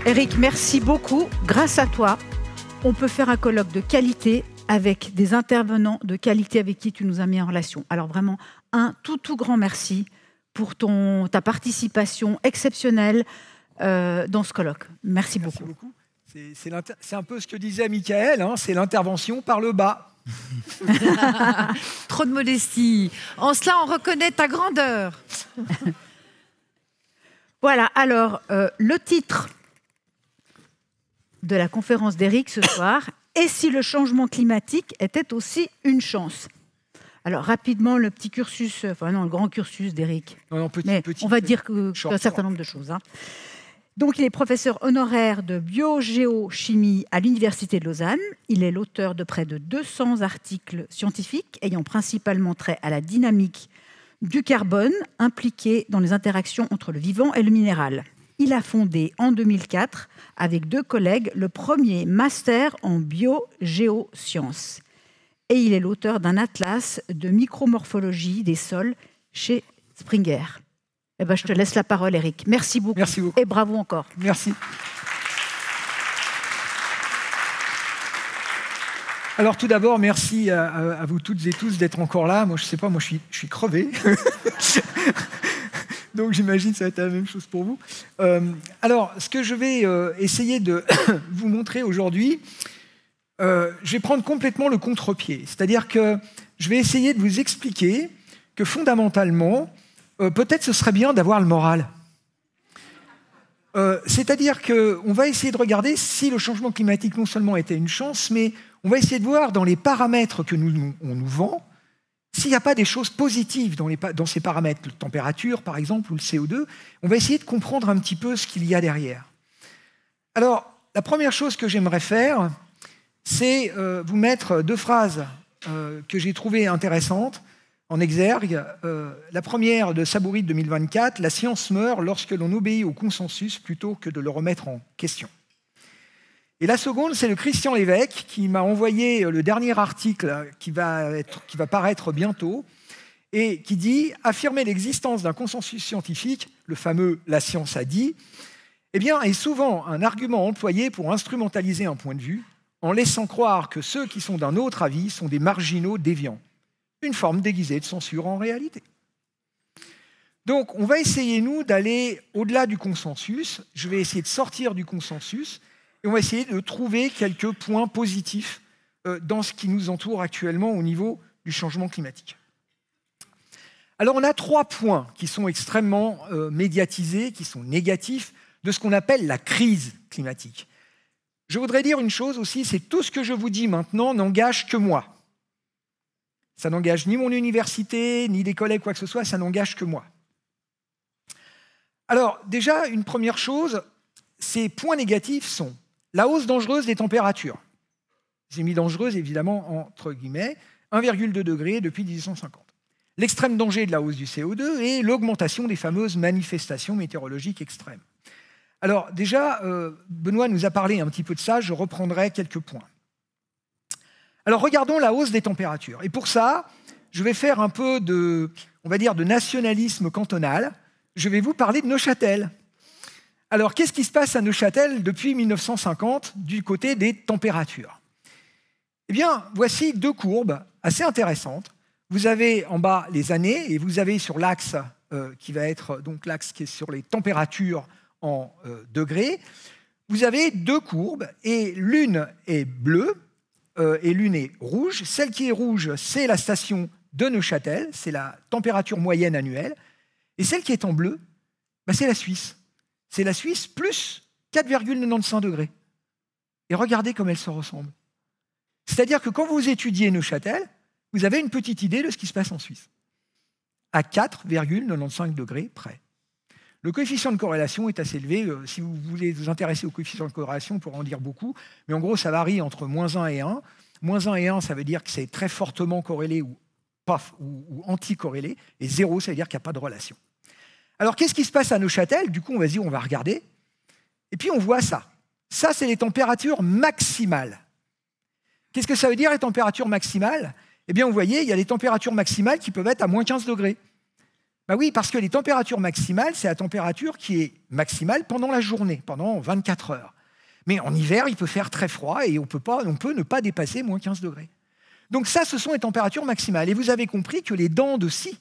Eric, merci beaucoup. Grâce à toi, on peut faire un colloque de qualité avec des intervenants de qualité avec qui tu nous as mis en relation. Alors vraiment, un tout grand merci pour ta participation exceptionnelle dans ce colloque. Merci beaucoup. C'est un peu ce que disait Michael, hein, c'est l'intervention par le bas. Trop de modestie. En cela, on reconnaît ta grandeur. Voilà, alors, le titre de la conférence d'Eric ce soir, « Et si le changement climatique était aussi une chance ?» Alors, rapidement, le petit cursus, enfin non, le grand cursus d'Eric. Non, on va dire qu'un certain nombre de choses. Hein. Donc, il est professeur honoraire de biogéochimie à l'Université de Lausanne. Il est l'auteur de près de 200 articles scientifiques ayant principalement trait à la dynamique du carbone impliqué dans les interactions entre le vivant et le minéral. Il a fondé en 2004, avec 2 collègues, le premier master en biogéosciences. Et il est l'auteur d'un atlas de micromorphologie des sols chez Springer. Eh ben, je te laisse la parole, Eric. Merci beaucoup. Merci beaucoup. Et bravo encore. Merci. Alors tout d'abord, merci à vous toutes et tous d'être encore là. Moi, je sais pas, moi je suis crevé. Donc j'imagine que ça va être la même chose pour vous. Alors, ce que je vais essayer de vous montrer aujourd'hui, je vais prendre complètement le contre-pied. C'est-à-dire que je vais essayer de vous expliquer que fondamentalement, peut-être ce serait bien d'avoir le moral. C'est-à-dire qu'on va essayer de regarder si le changement climatique non seulement était une chance, mais on va essayer de voir dans les paramètres que on nous vend, s'il n'y a pas des choses positives dans ces paramètres, la température par exemple, ou le CO2, on va essayer de comprendre un petit peu ce qu'il y a derrière. Alors, la première chose que j'aimerais faire, c'est vous mettre 2 phrases que j'ai trouvées intéressantes en exergue. La première de Saboury de 2024, « La science meurt lorsque l'on obéit au consensus plutôt que de le remettre en question ». Et la seconde, c'est le Christian Lévesque qui m'a envoyé le dernier article qui va paraître bientôt et qui dit « Affirmer l'existence d'un consensus scientifique, le fameux « la science a dit », eh bien, est souvent un argument employé pour instrumentaliser un point de vue en laissant croire que ceux qui sont d'un autre avis sont des marginaux déviants. Une forme déguisée de censure en réalité. » Donc, on va essayer, nous, d'aller au-delà du consensus. Je vais essayer de sortir du consensus et on va essayer de trouver quelques points positifs dans ce qui nous entoure actuellement au niveau du changement climatique. Alors, on a 3 points qui sont extrêmement médiatisés, qui sont négatifs, de ce qu'on appelle la crise climatique. Je voudrais dire une chose aussi, c'est tout ce que je vous dis maintenant n'engage que moi. Ça n'engage ni mon université, ni des collègues, quoi que ce soit, ça n'engage que moi. Alors, déjà, une première chose, ces points négatifs sont la hausse dangereuse des températures. J'ai mis dangereuse, évidemment, entre guillemets, 1,2 degré depuis 1850. L'extrême danger de la hausse du CO2 et l'augmentation des fameuses manifestations météorologiques extrêmes. Alors, déjà, Benoît nous a parlé un petit peu de ça, je reprendrai quelques points. Alors, regardons la hausse des températures. Et pour ça, je vais faire un peu de, on va dire, de nationalisme cantonal. Je vais vous parler de Neuchâtel. Alors, qu'est-ce qui se passe à Neuchâtel depuis 1950 du côté des températures? Eh bien, voici 2 courbes assez intéressantes. Vous avez en bas les années et vous avez sur l'axe qui va être donc l'axe qui est sur les températures en degrés. Vous avez 2 courbes et l'une est bleue et l'une est rouge. Celle qui est rouge, c'est la station de Neuchâtel, c'est la température moyenne annuelle. Et celle qui est en bleu, c'est la Suisse. C'est la Suisse plus 4,95 degrés. Et regardez comme elles se ressemblent. C'est-à-dire que quand vous étudiez Neuchâtel, vous avez une petite idée de ce qui se passe en Suisse. À 4,95 degrés près. Le coefficient de corrélation est assez élevé. Si vous voulez vous intéresser au coefficient de corrélation, on pourra en dire beaucoup. Mais en gros, ça varie entre -1 et 1. -1 et 1, ça veut dire que c'est très fortement corrélé ou anti-corrélé. Et 0, ça veut dire qu'il n'y a pas de relation. Alors, qu'est-ce qui se passe à Neuchâtel? Du coup, on va se dire, on va regarder. Et puis, on voit ça. Ça, c'est les températures maximales. Qu'est-ce que ça veut dire, les températures maximales? Eh bien, vous voyez, il y a des températures maximales qui peuvent être à -15 degrés. Bah oui, parce que les températures maximales, c'est la température qui est maximale pendant la journée, pendant 24 heures. Mais en hiver, il peut faire très froid et on peut ne pas dépasser moins 15 degrés. Donc ça, ce sont les températures maximales. Et vous avez compris que les dents de scie,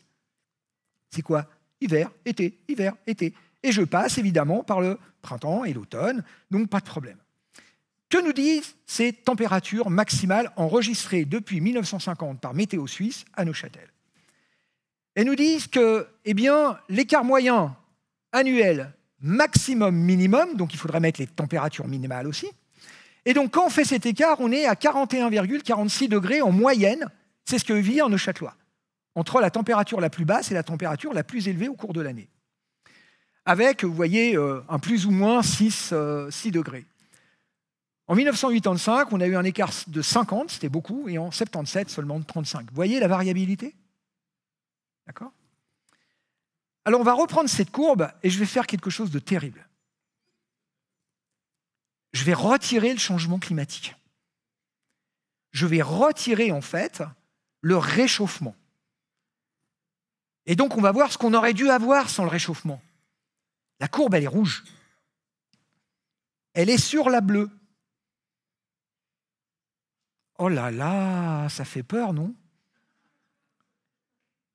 c'est quoi? Hiver, été, hiver, été. Et je passe évidemment par le printemps et l'automne, donc pas de problème. Que nous disent ces températures maximales enregistrées depuis 1950 par Météo Suisse à Neuchâtel? Elles nous disent que l'écart moyen annuel maximum-minimum, donc il faudrait mettre les températures minimales aussi, et donc quand on fait cet écart, on est à 41,46 degrés en moyenne, c'est ce que vit en Neuchâtelois, entre la température la plus basse et la température la plus élevée au cours de l'année. Avec, vous voyez, un plus ou moins 6 degrés. En 1985, on a eu un écart de 50, c'était beaucoup, et en 77, seulement de 35. Vous voyez la variabilité? D'accord? Alors, on va reprendre cette courbe, et je vais faire quelque chose de terrible. Je vais retirer le changement climatique. Je vais retirer, en fait, le réchauffement. Et donc, on va voir ce qu'on aurait dû avoir sans le réchauffement. La courbe, elle est rouge. Elle est sur la bleue. Oh là là, ça fait peur, non?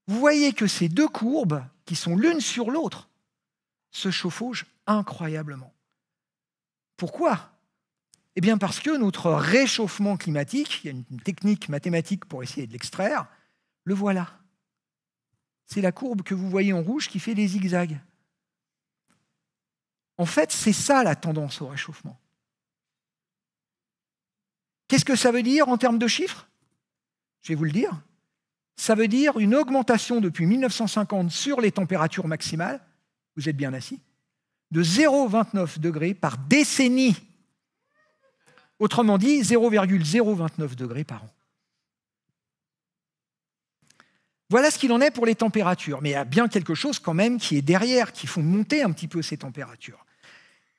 Vous voyez que ces deux courbes, qui sont l'une sur l'autre, se chevauchent incroyablement. Pourquoi? Eh bien parce que notre réchauffement climatique, il y a une technique mathématique pour essayer de l'extraire, le voilà. C'est la courbe que vous voyez en rouge qui fait des zigzags. En fait, c'est ça la tendance au réchauffement. Qu'est-ce que ça veut dire en termes de chiffres? Je vais vous le dire. Ça veut dire une augmentation depuis 1950 sur les températures maximales, vous êtes bien assis, de 0,29 degrés par décennie. Autrement dit, 0,029 degrés par an. Voilà ce qu'il en est pour les températures. Mais il y a bien quelque chose quand même qui est derrière, qui font monter un petit peu ces températures.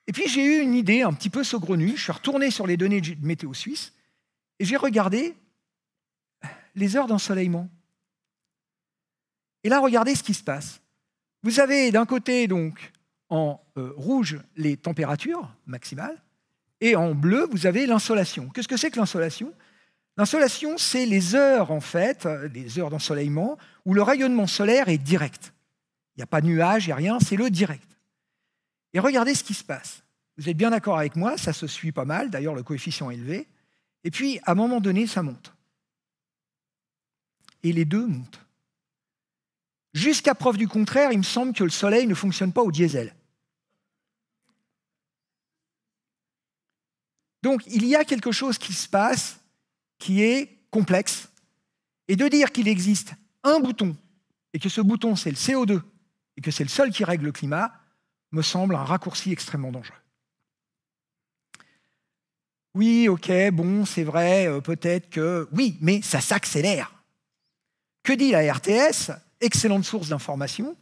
Et puis j'ai eu une idée un petit peu saugrenue. Je suis retourné sur les données de Météo Suisse et j'ai regardé les heures d'ensoleillement. Et là, regardez ce qui se passe. Vous avez d'un côté, donc, en rouge, les températures maximales, et en bleu, vous avez l'insolation. Qu'est-ce que c'est que l'insolation? L'insolation, c'est les heures, en fait, les heures d'ensoleillement, où le rayonnement solaire est direct. Il n'y a pas de nuages, il n'y a rien, c'est le direct. Et regardez ce qui se passe. Vous êtes bien d'accord avec moi, ça se suit pas mal, d'ailleurs le coefficient est élevé. Et puis, à un moment donné, ça monte. Et les deux montent. Jusqu'à preuve du contraire, il me semble que le soleil ne fonctionne pas au diesel. Donc, il y a quelque chose qui se passe qui est complexe. Et de dire qu'il existe un bouton, et que ce bouton, c'est le CO2, et que c'est le seul qui règle le climat, me semble un raccourci extrêmement dangereux. Oui, ok, bon, c'est vrai, peut-être que... Oui, mais ça s'accélère. Que dit la RTS? Excellente source d'information.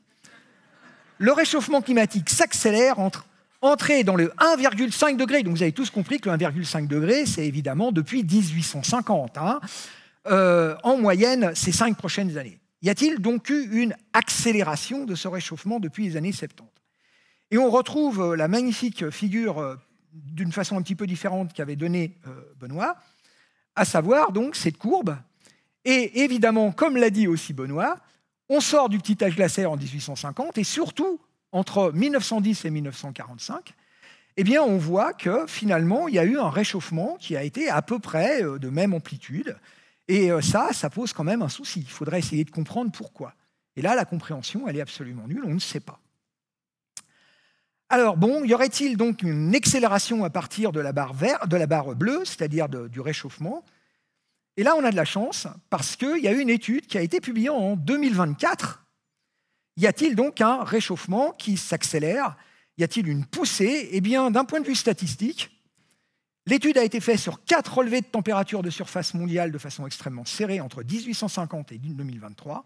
Le réchauffement climatique s'accélère entre entrer dans le 1,5 degré. Donc vous avez tous compris que le 1,5 degré, c'est évidemment depuis 1850. En moyenne, ces 5 prochaines années. Y a-t-il donc eu une accélération de ce réchauffement depuis les années 70? Et on retrouve la magnifique figure d'une façon un petit peu différente qu'avait donnée Benoît, à savoir donc cette courbe. Et évidemment, comme l'a dit aussi Benoît, on sort du petit âge glaciaire en 1850 et surtout, entre 1910 et 1945, eh bien, on voit que finalement, il y a eu un réchauffement qui a été à peu près de même amplitude. Et ça pose quand même un souci. Il faudrait essayer de comprendre pourquoi. Et là, la compréhension, elle est absolument nulle, on ne sait pas. Alors bon, y aurait-il donc une accélération à partir de la barre bleue, c'est-à-dire du réchauffement? Et là, on a de la chance, parce qu'il y a eu une étude qui a été publiée en 2024. Y a-t-il donc un réchauffement qui s'accélère? Y a-t-il une poussée? Eh bien, d'un point de vue statistique, l'étude a été faite sur 4 relevés de température de surface mondiale de façon extrêmement serrée entre 1850 et 2023.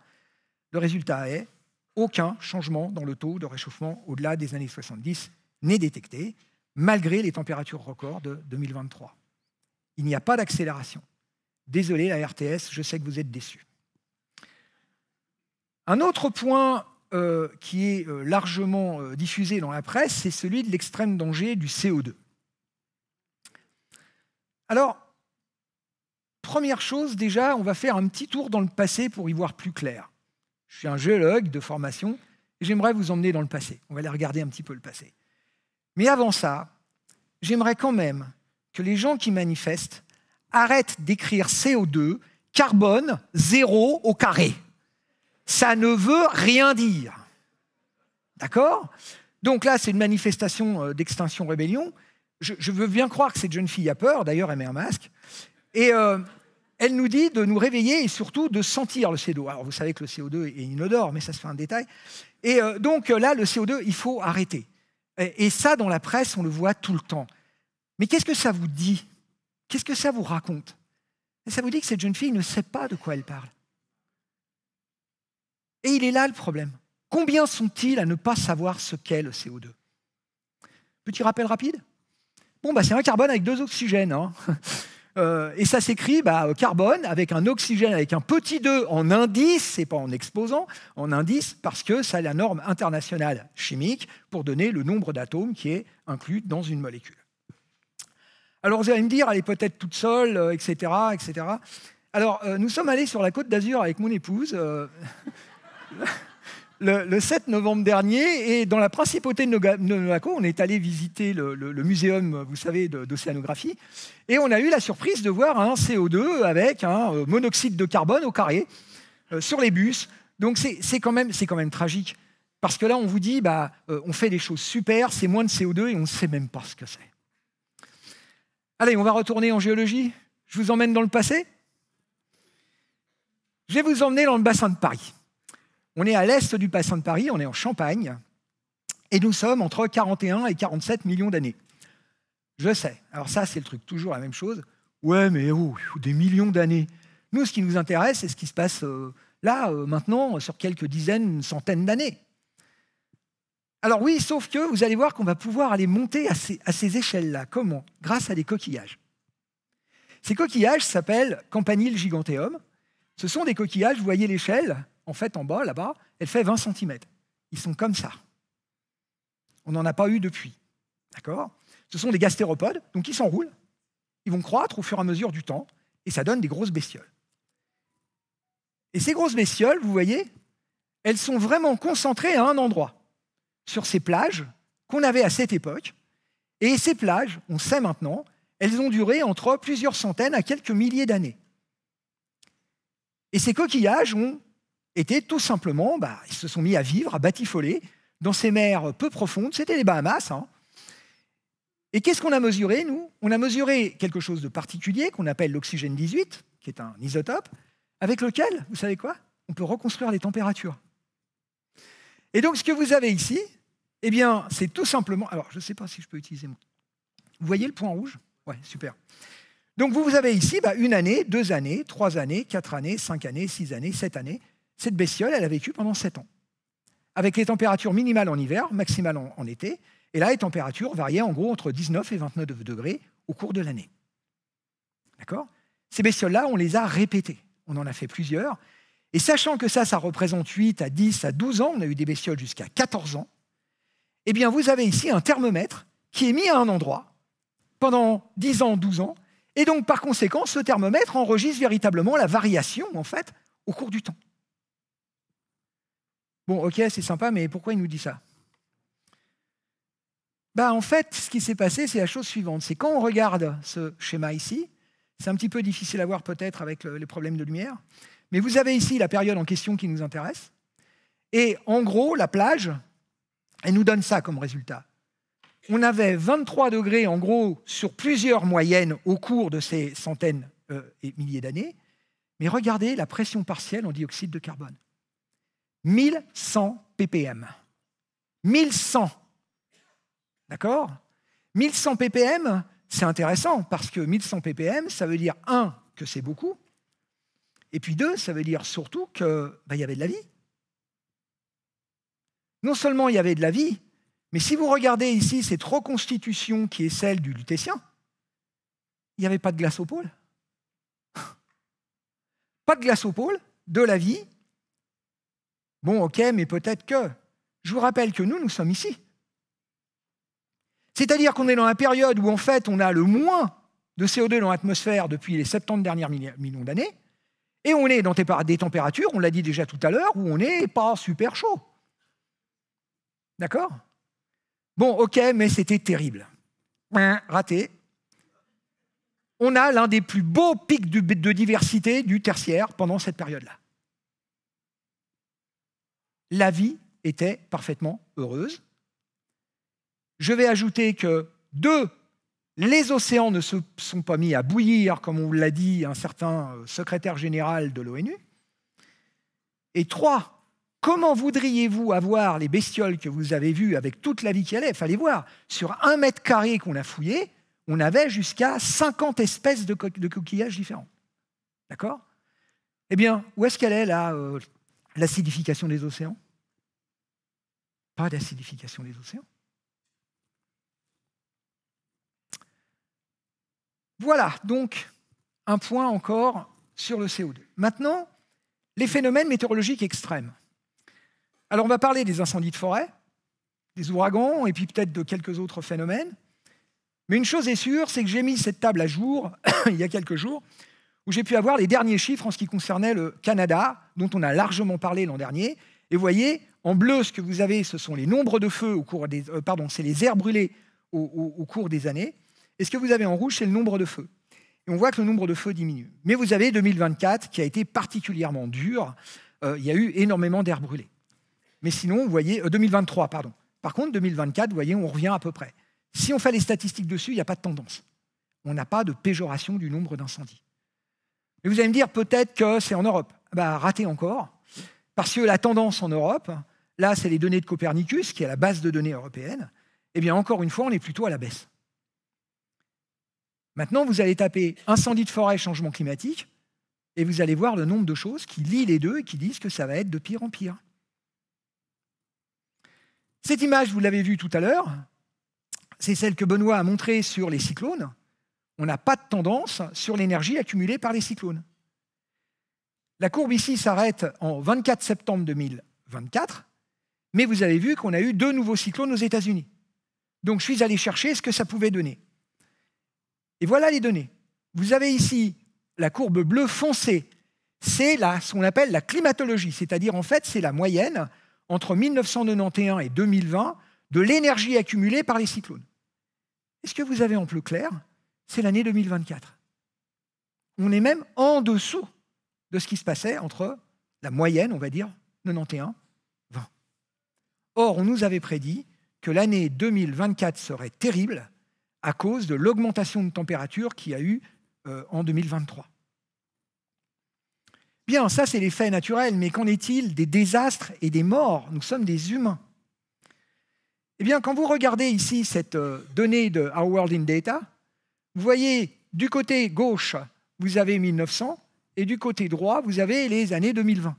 Le résultat est aucun changement dans le taux de réchauffement au-delà des années 70 n'est détecté, malgré les températures records de 2023. Il n'y a pas d'accélération. Désolé la RTS, je sais que vous êtes déçus. Un autre point qui est largement diffusé dans la presse, c'est celui de l'extrême danger du CO2. Alors, première chose, déjà, on va faire un petit tour dans le passé pour y voir plus clair. Je suis un géologue de formation et j'aimerais vous emmener dans le passé. On va aller regarder un petit peu le passé. Mais avant ça, j'aimerais quand même que les gens qui manifestent arrêtent d'écrire CO2, carbone, 0 au carré. Ça ne veut rien dire. D'accord? Donc là, c'est une manifestation d'Extinction Rébellion. Je veux bien croire que cette jeune fille a peur, d'ailleurs elle met un masque, et elle nous dit de nous réveiller et surtout de sentir le CO2. Alors vous savez que le CO2 est inodore, mais ça se fait un détail. Et donc là, le CO2, il faut arrêter. Et ça, dans la presse, on le voit tout le temps. Mais qu'est-ce que ça vous dit? Qu'est-ce que ça vous raconte? Et ça vous dit que cette jeune fille ne sait pas de quoi elle parle. Et il est là le problème. Combien sont-ils à ne pas savoir ce qu'est le CO2? Petit rappel rapide. Bon, c'est un carbone avec 2 oxygènes. Hein. Et ça s'écrit carbone avec un oxygène avec un petit 2 en indice, et pas en exposant, en indice, parce que c'est la norme internationale chimique pour donner le nombre d'atomes qui est inclus dans une molécule. Alors vous allez me dire, elle est peut-être toute seule, etc., etc. Alors, nous sommes allés sur la Côte d'Azur avec mon épouse le 7 novembre dernier, et dans la principauté de Monaco, on est allé visiter le muséum, vous savez, d'océanographie, et on a eu la surprise de voir un CO2 avec un monoxyde de carbone au carré sur les bus. Donc c'est quand même tragique, parce que là, on vous dit, on fait des choses super, c'est moins de CO2, et on ne sait même pas ce que c'est. Allez, on va retourner en géologie. Je vous emmène dans le passé. Je vais vous emmener dans le bassin de Paris. On est à l'est du bassin de Paris, on est en Champagne, et nous sommes entre 41 et 47 millions d'années. Je sais, alors ça c'est le truc, toujours la même chose. Ouais, mais des millions d'années. Nous, ce qui nous intéresse, c'est ce qui se passe là, maintenant, sur quelques dizaines, centaines d'années. Alors oui, sauf que vous allez voir qu'on va pouvoir aller monter à ces échelles-là. Comment? Grâce à des coquillages. Ces coquillages s'appellent Campanile giganteum. Ce sont des coquillages, vous voyez l'échelle, en fait, en bas, là-bas, elle fait 20 cm. Ils sont comme ça. On n'en a pas eu depuis. D'accord? Ce sont des gastéropodes, donc ils s'enroulent. Ils vont croître au fur et à mesure du temps, et ça donne des grosses bestioles. Et ces grosses bestioles, vous voyez, elles sont vraiment concentrées à un endroit, sur ces plages qu'on avait à cette époque. Et ces plages, on sait maintenant, elles ont duré entre plusieurs centaines à quelques milliers d'années. Et ces coquillages ont été tout simplement, ils se sont mis à vivre, à batifoler dans ces mers peu profondes. C'était les Bahamas. Hein. Et qu'est-ce qu'on a mesuré, nous? On a mesuré quelque chose de particulier qu'on appelle l'oxygène 18, qui est un isotope, avec lequel, vous savez quoi? On peut reconstruire les températures. Et donc, ce que vous avez ici, eh bien, c'est tout simplement... Alors, je ne sais pas si je peux utiliser... Vous voyez le point rouge? Ouais, super. Donc, vous avez ici 1 année, 2 années, 3 années, 4 années, 5 années, 6 années, 7 années. Cette bestiole, elle a vécu pendant 7 ans, avec les températures minimales en hiver, maximales en été, et là, les températures variaient en gros entre 19 et 29 degrés au cours de l'année. D'accord? Ces bestioles-là, on les a répétées. On en a fait plusieurs. Et sachant que ça représente 8 à 10 à 12 ans, on a eu des bestioles jusqu'à 14 ans, eh bien, vous avez ici un thermomètre qui est mis à un endroit pendant 10 ans, 12 ans, et donc, par conséquent, ce thermomètre enregistre véritablement la variation, en fait, au cours du temps. Bon, ok, c'est sympa, mais pourquoi il nous dit ça? En fait, ce qui s'est passé, c'est la chose suivante. C'est quand on regarde ce schéma ici, c'est un petit peu difficile à voir peut-être avec les problèmes de lumière, mais vous avez ici la période en question qui nous intéresse, et en gros, la plage, elle nous donne ça comme résultat. On avait 23 degrés, en gros, sur plusieurs moyennes au cours de ces centaines et milliers d'années, mais regardez la pression partielle en dioxyde de carbone. 1100 ppm. 1100. D'accord? 1100 ppm, c'est intéressant, parce que 1100 ppm, ça veut dire, 1, que c'est beaucoup, et puis 2, ça veut dire surtout qu'il y avait de la vie. Non seulement il y avait de la vie, mais si vous regardez ici cette reconstitution qui est celle du Lutétien, il n'y avait pas de glace au pôle. Pas de glace au pôle, de la vie, Bon, ok, mais peut-être que. Je vous rappelle que nous sommes ici. C'est-à-dire qu'on est dans la période où, en fait, on a le moins de CO2 dans l'atmosphère depuis les 70 dernières millions d'années, et on est dans des températures, on l'a dit déjà tout à l'heure, où on n'est pas super chaud. D'accord? Bon, ok, mais c'était terrible. Raté. On a l'un des plus beaux pics de diversité du tertiaire pendant cette période-là. La vie était parfaitement heureuse. Je vais ajouter que, 2, les océans ne se sont pas mis à bouillir, comme on l'a dit un certain secrétaire général de l'ONU. Et 3, comment voudriez-vous avoir les bestioles que vous avez vues avec toute la vie qui allait? Il fallait voir, sur 1 mètre carré qu'on a fouillé, on avait jusqu'à 50 espèces de coquillages différents. D'accord? Eh bien, où est-ce qu'elle est, l'acidification des océans? Pas d'acidification des océans. Voilà, donc, un point encore sur le CO2. Maintenant, les phénomènes météorologiques extrêmes. Alors, on va parler des incendies de forêt, des ouragans, et puis peut-être de quelques autres phénomènes. Mais une chose est sûre, c'est que j'ai mis cette table à jour, il y a quelques jours, où j'ai pu avoir les derniers chiffres en ce qui concernait le Canada, dont on a largement parlé l'an dernier. Et vous voyez, en bleu, ce que vous avez, ce sont les nombres de feux au cours des... c'est les aires brûlées au cours des années. Et ce que vous avez en rouge, c'est le nombre de feux. Et on voit que le nombre de feux diminue. Mais vous avez 2024 qui a été particulièrement dur. Il y a eu énormément d'aires brûlées. Mais sinon, vous voyez... 2023, pardon. Par contre, 2024, vous voyez, on revient à peu près. Si on fait les statistiques dessus, il n'y a pas de tendance. On n'a pas de péjoration du nombre d'incendies. Et vous allez me dire, peut-être que c'est en Europe. Raté encore. Parce que la tendance en Europe, là, c'est les données de Copernicus, qui est la base de données européenne. Eh bien, encore une fois, on est plutôt à la baisse. Maintenant, vous allez taper incendie de forêt, changement climatique, et vous allez voir le nombre de choses qui lient les deux et qui disent que ça va être de pire en pire. Cette image, vous l'avez vue tout à l'heure, c'est celle que Benoît a montrée sur les cyclones. On n'a pas de tendance sur l'énergie accumulée par les cyclones. La courbe ici s'arrête en 24 septembre 2024, mais vous avez vu qu'on a eu 2 nouveaux cyclones aux États-Unis. Donc je suis allé chercher ce que ça pouvait donner. Et voilà les données. Vous avez ici la courbe bleue foncée. C'est ce qu'on appelle la climatologie, c'est-à-dire en fait c'est la moyenne entre 1991 et 2020 de l'énergie accumulée par les cyclones. Et ce que vous avez en bleu clair, c'est l'année 2024. On est même en dessous de ce qui se passait entre la moyenne, on va dire, 91, 20. Or, on nous avait prédit que l'année 2024 serait terrible à cause de l'augmentation de température qu'il y a eu en 2023. Bien, ça c'est les faits naturels, mais qu'en est-il des désastres et des morts? Nous sommes des humains. Eh bien, quand vous regardez ici cette donnée de Our World in Data, vous voyez du côté gauche, vous avez 1900, et du côté droit, vous avez les années 2020.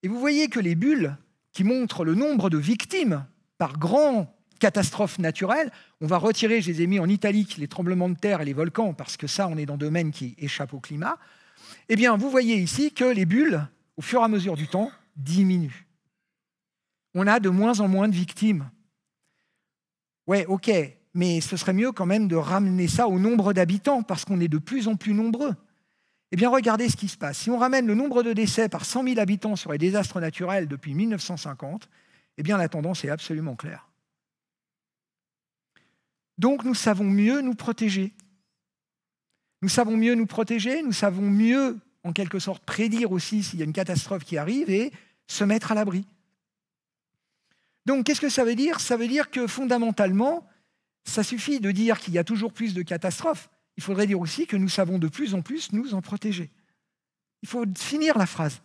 Et vous voyez que les bulles qui montrent le nombre de victimes par grandes catastrophes naturelles, on va retirer, je les ai mis en italique, les tremblements de terre et les volcans, parce que ça, on est dans un domaine qui échappe au climat. Eh bien, vous voyez ici que les bulles, au fur et à mesure du temps, diminuent. On a de moins en moins de victimes. Ouais, ok, mais ce serait mieux quand même de ramener ça au nombre d'habitants, parce qu'on est de plus en plus nombreux. Eh bien, regardez ce qui se passe. Si on ramène le nombre de décès par 100 000 habitants sur les désastres naturels depuis 1950, eh bien, la tendance est absolument claire. Donc, nous savons mieux nous protéger. Nous savons mieux nous protéger, nous savons mieux, en quelque sorte, prédire aussi s'il y a une catastrophe qui arrive et se mettre à l'abri. Donc, qu'est-ce que ça veut dire? Ça veut dire que, fondamentalement, ça suffit de dire qu'il y a toujours plus de catastrophes. Il faudrait dire aussi que nous savons de plus en plus nous en protéger. Il faut finir la phrase.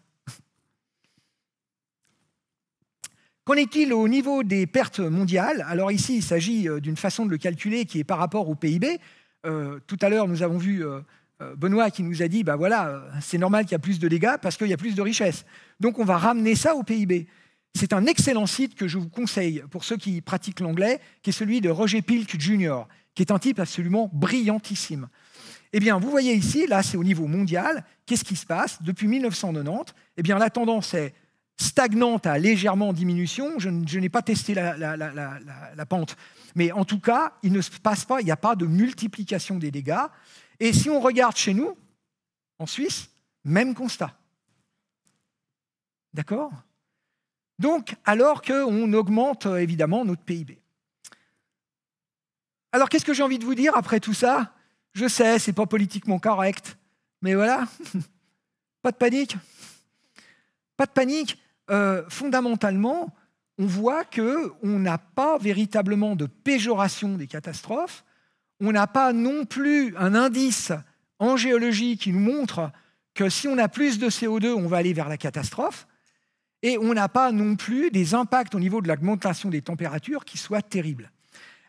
Qu'en est-il au niveau des pertes mondiales? Alors ici, il s'agit d'une façon de le calculer qui est par rapport au PIB. Tout à l'heure, nous avons vu Benoît qui nous a dit c'est normal qu'il y a plus de dégâts parce qu'il y a plus de richesses. Donc on va ramener ça au PIB. C'est un excellent site que je vous conseille pour ceux qui pratiquent l'anglais, qui est celui de Roger Pilk Jr., qui est un type absolument brillantissime. Eh bien, vous voyez ici, là, c'est au niveau mondial. Qu'est-ce qui se passe? Depuis 1990, eh bien, la tendance est stagnante à légèrement en diminution. Je n'ai pas testé la pente. Mais en tout cas, il ne se passe pas, il n'y a pas de multiplication des dégâts. Et si on regarde chez nous, en Suisse, même constat. D'accord? Donc, alors qu'on augmente évidemment notre PIB. Alors, qu'est-ce que j'ai envie de vous dire après tout ça? Je sais, ce n'est pas politiquement correct, mais voilà, pas de panique. Pas de panique. Fondamentalement, on voit qu'on n'a pas véritablement de péjoration des catastrophes, on n'a pas non plus un indice en géologie qui nous montre que si on a plus de CO2, on va aller vers la catastrophe, et on n'a pas non plus des impacts au niveau de l'augmentation des températures qui soient terribles.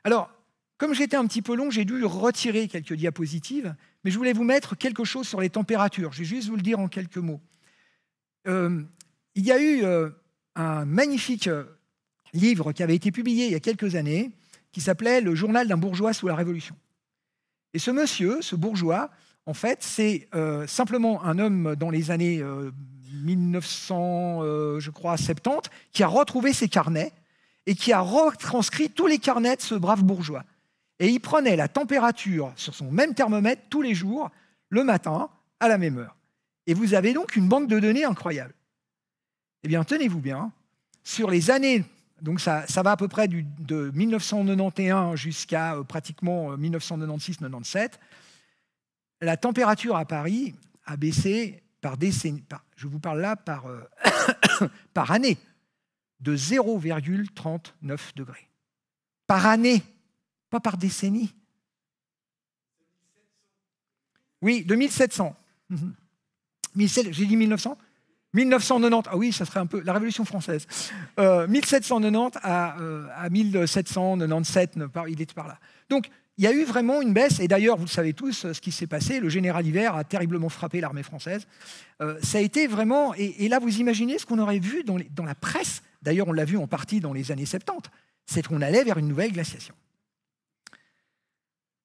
Alors, comme j'étais un petit peu long, j'ai dû retirer quelques diapositives, mais je voulais vous mettre quelque chose sur les températures. Je vais juste vous le dire en quelques mots. Il y a eu un magnifique livre qui avait été publié il y a quelques années, qui s'appelait « Le journal d'un bourgeois sous la Révolution ». Et ce monsieur, ce bourgeois, en fait, c'est simplement un homme dans les années 1970, qui a retrouvé ses carnets et qui a retranscrit tous les carnets de ce brave bourgeois. Et il prenait la température sur son même thermomètre tous les jours, le matin, à la même heure. Et vous avez donc une banque de données incroyable. Eh bien, tenez-vous bien, sur les années, donc ça va à peu près de 1991 jusqu'à pratiquement 1996-97, la température à Paris a baissé par décennie, je vous parle là par, par année, de 0,39 degrés. Par année, pas par décennie. Oui, de 1700. J'ai dit 1900 1990, ah oui, ça serait un peu la Révolution française. 1790 à 1797, il était par là. Donc, il y a eu vraiment une baisse, et d'ailleurs, vous le savez tous, ce qui s'est passé, le général Hivert a terriblement frappé l'armée française. Ça a été vraiment, et là, vous imaginez ce qu'on aurait vu dans la presse, d'ailleurs, on l'a vu en partie dans les années 70, c'est qu'on allait vers une nouvelle glaciation.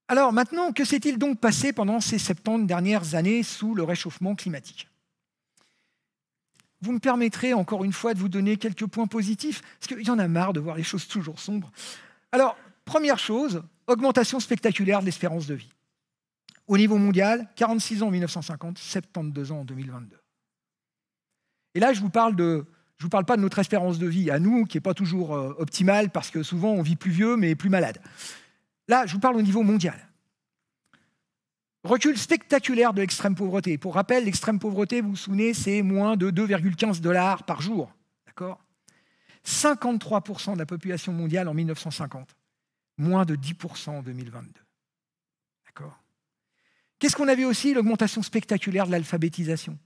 Alors maintenant, que s'est-il donc passé pendant ces 70 dernières années sous le réchauffement climatique ? Vous me permettrez encore une fois de vous donner quelques points positifs, parce qu'il y en a marre de voir les choses toujours sombres. Alors, première chose, augmentation spectaculaire de l'espérance de vie. Au niveau mondial, 46 ans en 1950, 72 ans en 2022. Et là, je ne vous parle pas de notre espérance de vie à nous, qui n'est pas toujours optimale, parce que souvent on vit plus vieux, mais plus malade. Là, je vous parle au niveau mondial. Recul spectaculaire de l'extrême pauvreté. Pour rappel, l'extrême pauvreté, vous vous souvenez, c'est moins de 2,15 $ par jour. D'accord ? 53% de la population mondiale en 1950. Moins de 10% en 2022. D'accord ? Qu'est-ce qu'on a vu aussi ? L'augmentation spectaculaire de l'alphabétisation.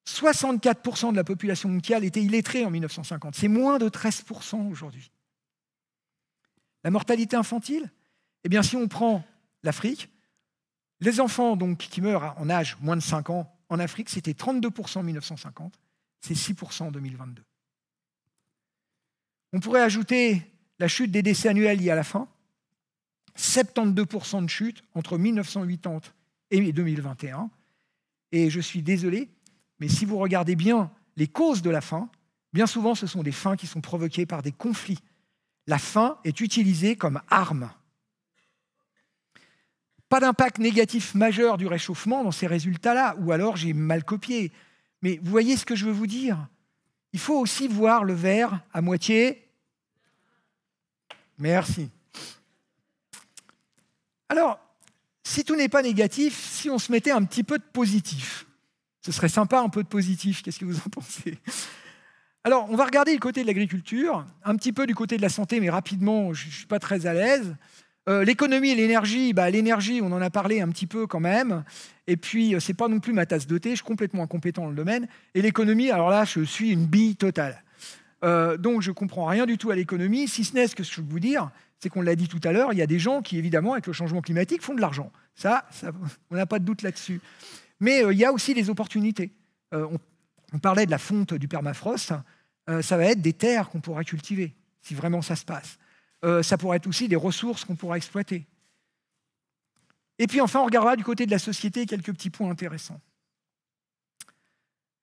64% de la population mondiale était illettrée en 1950. C'est moins de 13% aujourd'hui. La mortalité infantile ? Eh bien, si on prend l'Afrique, les enfants donc, qui meurent en âge moins de 5 ans en Afrique, c'était 32% en 1950, c'est 6% en 2022. On pourrait ajouter la chute des décès annuels liés à la faim, 72% de chute entre 1980 et 2021. Et je suis désolé, mais si vous regardez bien les causes de la faim, bien souvent ce sont des faims qui sont provoquées par des conflits. La faim est utilisée comme arme. Pas d'impact négatif majeur du réchauffement dans ces résultats-là, ou alors j'ai mal copié. Mais vous voyez ce que je veux vous dire ? Il faut aussi voir le verre à moitié. Merci. Alors, si tout n'est pas négatif, si on se mettait un petit peu de positif, ce serait sympa un peu de positif, qu'est-ce que vous en pensez ? Alors, on va regarder le côté de l'agriculture, un petit peu du côté de la santé, mais rapidement, je ne suis pas très à l'aise. L'économie et l'énergie, l'énergie, on en a parlé un petit peu quand même. Et puis, ce n'est pas non plus ma tasse de thé, je suis complètement incompétent dans le domaine. Et l'économie, alors là, je suis une bille totale. Donc, je ne comprends rien du tout à l'économie, si ce n'est ce que je veux vous dire, c'est qu'on l'a dit tout à l'heure, il y a des gens qui, évidemment, avec le changement climatique, font de l'argent. Ça on n'a pas de doute là-dessus. Mais il y a aussi des opportunités. On parlait de la fonte du permafrost, ça va être des terres qu'on pourra cultiver, si vraiment ça se passe. Ça pourrait être aussi des ressources qu'on pourra exploiter. Et puis enfin, on regardera du côté de la société quelques petits points intéressants.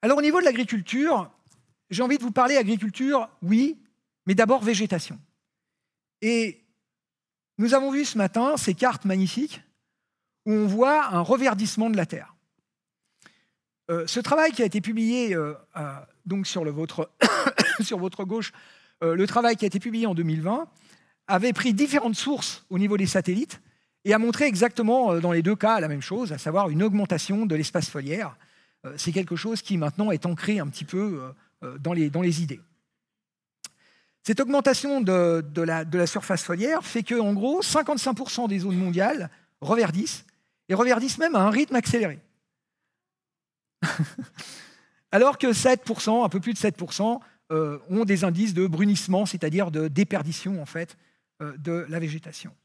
Alors au niveau de l'agriculture, j'ai envie de vous parler agriculture, oui, mais d'abord végétation. Et nous avons vu ce matin ces cartes magnifiques où on voit un reverdissement de la terre. Ce travail qui a été publié donc sur votre, sur votre gauche, le travail qui a été publié en 2020, avait pris différentes sources au niveau des satellites et a montré exactement dans les deux cas la même chose, à savoir une augmentation de l'espace foliaire. C'est quelque chose qui maintenant est ancré un petit peu dans les idées. Cette augmentation de la surface foliaire fait que, en gros, 55% des zones mondiales reverdissent, et reverdissent même à un rythme accéléré. Alors que 7%, un peu plus de 7%, ont des indices de brunissement, c'est-à-dire de déperdition en fait, de la végétation.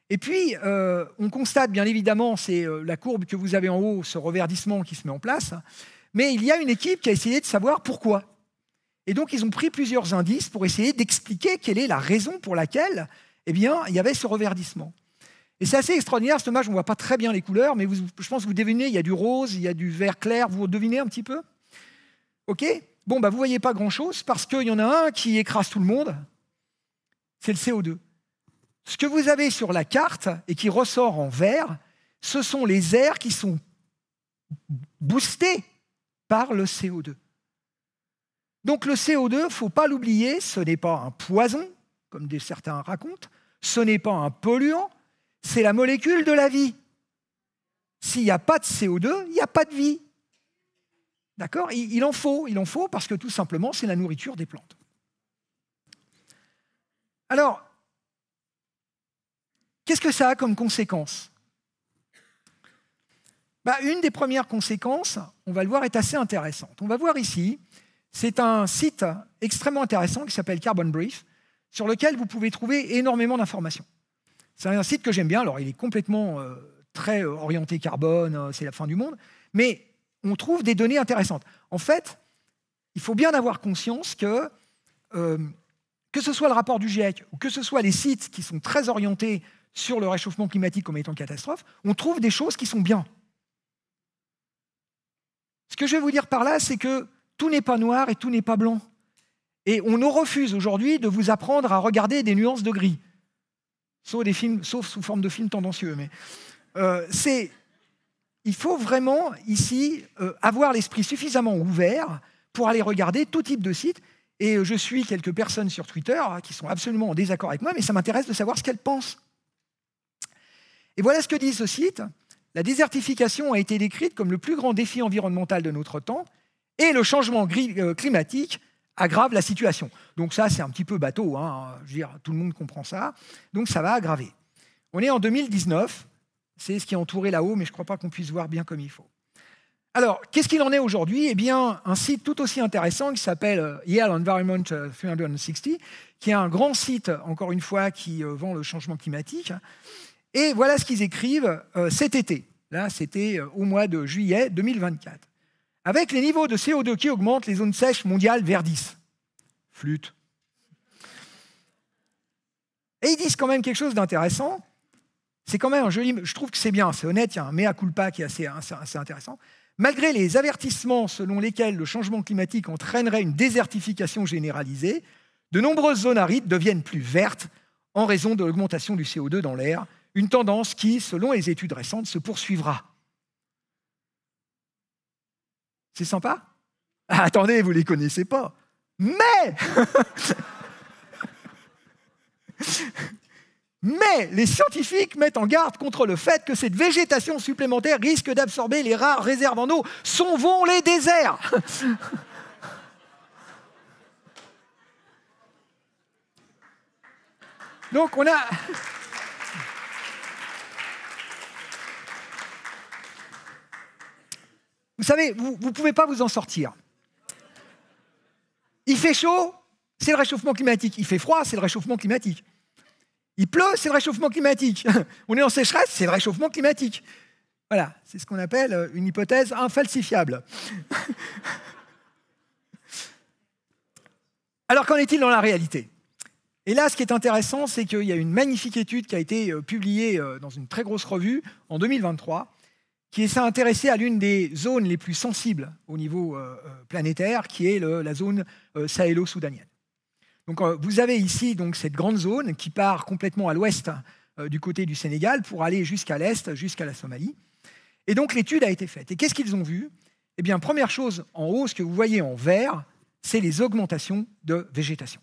Et puis, on constate bien évidemment, c'est la courbe que vous avez en haut, ce reverdissement qui se met en place, mais il y a une équipe qui a essayé de savoir pourquoi. Et donc, ils ont pris plusieurs indices pour essayer d'expliquer quelle est la raison pour laquelle il y avait ce reverdissement. Et c'est assez extraordinaire, cette image, on ne voit pas très bien les couleurs, mais je pense que vous devinez, il y a du rose, il y a du vert clair, vous devinez un petit peu? OK? Bon, vous ne voyez pas grand-chose, parce qu'il y en a un qui écrase tout le monde, c'est le CO2. Ce que vous avez sur la carte, et qui ressort en vert, ce sont les aires qui sont boostées par le CO2. Donc le CO2, il ne faut pas l'oublier, ce n'est pas un poison, comme certains racontent, ce n'est pas un polluant, c'est la molécule de la vie. S'il n'y a pas de CO2, il n'y a pas de vie. D'accord ? Il en faut parce que tout simplement, c'est la nourriture des plantes. Alors, qu'est-ce que ça a comme conséquence ? Une des premières conséquences, on va le voir, est assez intéressante. On va voir ici, c'est un site extrêmement intéressant qui s'appelle Carbon Brief, sur lequel vous pouvez trouver énormément d'informations. C'est un site que j'aime bien, alors il est complètement très orienté carbone, c'est la fin du monde, mais on trouve des données intéressantes. En fait, il faut bien avoir conscience que ce soit le rapport du GIEC ou que ce soit les sites qui sont très orientés sur le réchauffement climatique comme étant catastrophe, on trouve des choses qui sont bien. Ce que je vais vous dire par là, c'est que tout n'est pas noir et tout n'est pas blanc. Et on nous refuse aujourd'hui de vous apprendre à regarder des nuances de gris. Sauf sous forme de films tendancieux. Mais il faut vraiment, ici, avoir l'esprit suffisamment ouvert pour aller regarder tout type de sites. Et je suis quelques personnes sur Twitter qui sont absolument en désaccord avec moi, mais ça m'intéresse de savoir ce qu'elles pensent. Et voilà ce que dit ce site. La désertification a été décrite comme le plus grand défi environnemental de notre temps, et le changement climatique aggrave la situation. Donc ça, c'est un petit peu bateau, hein. Je veux dire, tout le monde comprend ça. Donc ça va aggraver. On est en 2019, c'est ce qui est entouré là-haut, mais je ne crois pas qu'on puisse voir bien comme il faut. Alors, qu'est-ce qu'il en est aujourd'hui ? Eh bien, un site tout aussi intéressant qui s'appelle Yale Environment 360, qui est un grand site, encore une fois, qui vend le changement climatique. Et voilà ce qu'ils écrivent cet été. Là, c'était au mois de juillet 2024. Avec les niveaux de CO2 qui augmentent, les zones sèches mondiales verdissent. Flûte. Et ils disent quand même quelque chose d'intéressant. C'est quand même un joli... Je trouve que c'est bien, c'est honnête, il y a un mea culpa qui est assez intéressant. Malgré les avertissements selon lesquels le changement climatique entraînerait une désertification généralisée, de nombreuses zones arides deviennent plus vertes en raison de l'augmentation du CO2 dans l'air, une tendance qui, selon les études récentes, se poursuivra. C'est sympa ? Ah, attendez, vous ne les connaissez pas. Mais les scientifiques mettent en garde contre le fait que cette végétation supplémentaire risque d'absorber les rares réserves en eau. Sauvons les déserts. Donc on a... Vous savez, vous ne pouvez pas vous en sortir. Il fait chaud, c'est le réchauffement climatique. Il fait froid, c'est le réchauffement climatique. Il pleut, c'est le réchauffement climatique. On est en sécheresse, c'est le réchauffement climatique. Voilà, c'est ce qu'on appelle une hypothèse infalsifiable. Alors, qu'en est-il dans la réalité ? Et là, ce qui est intéressant, c'est qu'il y a une magnifique étude qui a été publiée dans une très grosse revue en 2023, qui s'est intéressé à l'une des zones les plus sensibles au niveau planétaire, qui est la zone sahélo-soudanienne. Donc, vous avez ici donc, cette grande zone qui part complètement à l'ouest du côté du Sénégal pour aller jusqu'à l'est, jusqu'à la Somalie. Et donc l'étude a été faite. Et qu'est-ce qu'ils ont vu? Eh bien, première chose en haut, ce que vous voyez en vert, c'est les augmentations de végétation.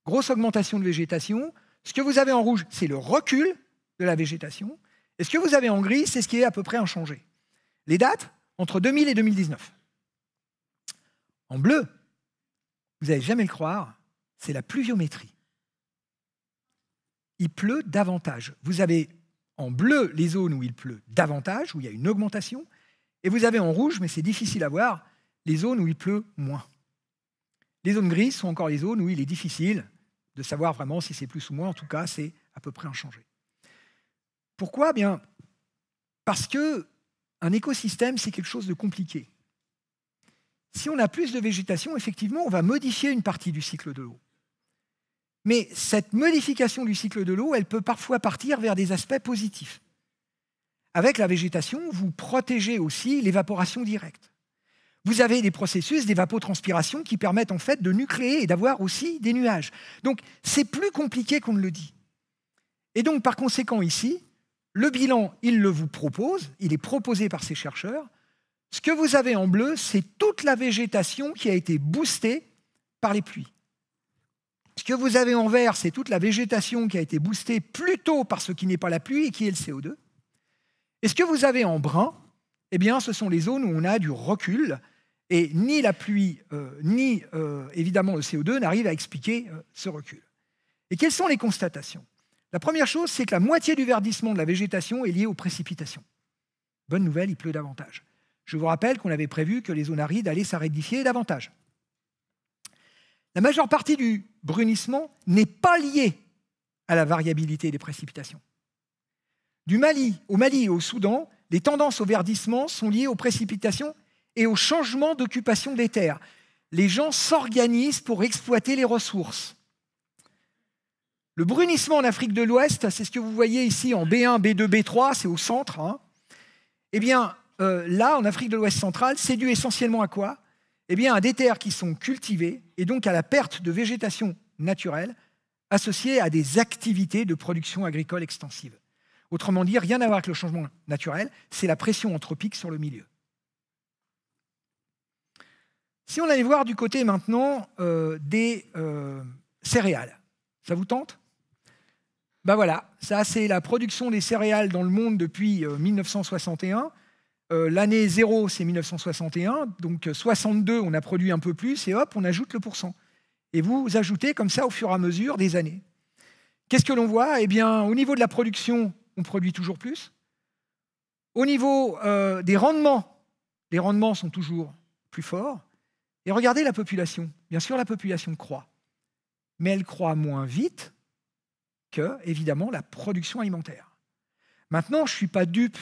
Grosse augmentation de végétation. Ce que vous avez en rouge, c'est le recul de la végétation. Et ce que vous avez en gris, c'est ce qui est à peu près inchangé. Les dates, entre 2000 et 2019. En bleu, vous n'allez jamais le croire, c'est la pluviométrie. Il pleut davantage. Vous avez en bleu les zones où il pleut davantage, où il y a une augmentation, et vous avez en rouge, mais c'est difficile à voir, les zones où il pleut moins. Les zones grises sont encore les zones où il est difficile de savoir vraiment si c'est plus ou moins. En tout cas, c'est à peu près inchangé. Pourquoi? Bien, parce qu'un écosystème, c'est quelque chose de compliqué. Si on a plus de végétation, effectivement, on va modifier une partie du cycle de l'eau. Mais cette modification du cycle de l'eau, elle peut parfois partir vers des aspects positifs. Avec la végétation, vous protégez aussi l'évaporation directe. Vous avez des processus d'évapotranspiration qui permettent en fait de nucléer et d'avoir aussi des nuages. Donc, c'est plus compliqué qu'on ne le dit. Et donc, par conséquent, ici, le bilan, il le vous propose, il est proposé par ces chercheurs. Ce que vous avez en bleu, c'est toute la végétation qui a été boostée par les pluies. Ce que vous avez en vert, c'est toute la végétation qui a été boostée plutôt par ce qui n'est pas la pluie et qui est le CO2. Et ce que vous avez en brun, eh bien, ce sont les zones où on a du recul, et ni la pluie, ni évidemment le CO2 n'arrivent à expliquer ce recul. Et quelles sont les constatations? La première chose, c'est que la moitié du verdissement de la végétation est liée aux précipitations. Bonne nouvelle, il pleut davantage. Je vous rappelle qu'on avait prévu que les zones arides allaient s'aridifier davantage. La majeure partie du brunissement n'est pas liée à la variabilité des précipitations. Au Mali et au Soudan, les tendances au verdissement sont liées aux précipitations et au changement d'occupation des terres. Les gens s'organisent pour exploiter les ressources. Le brunissement en Afrique de l'Ouest, c'est ce que vous voyez ici en B1, B2, B3, c'est au centre. Eh bien, là, en Afrique de l'Ouest centrale, c'est dû essentiellement à quoi? Eh bien, à des terres qui sont cultivées et donc à la perte de végétation naturelle associée à des activités de production agricole extensive. Autrement dit, rien à voir avec le changement naturel, c'est la pression anthropique sur le milieu. Si on allait voir du côté maintenant des céréales, ça vous tente? Ben voilà, ça c'est la production des céréales dans le monde depuis 1961. L'année 0, c'est 1961, donc 62, on a produit un peu plus, et hop, on ajoute le pourcent. Et vous ajoutez comme ça au fur et à mesure des années. Qu'est-ce que l'on voit? Eh bien, au niveau de la production, on produit toujours plus. Au niveau des rendements, les rendements sont toujours plus forts. Et regardez la population. Bien sûr, la population croît, mais elle croît moins vite que, évidemment, la production alimentaire. Maintenant, je ne suis pas dupe.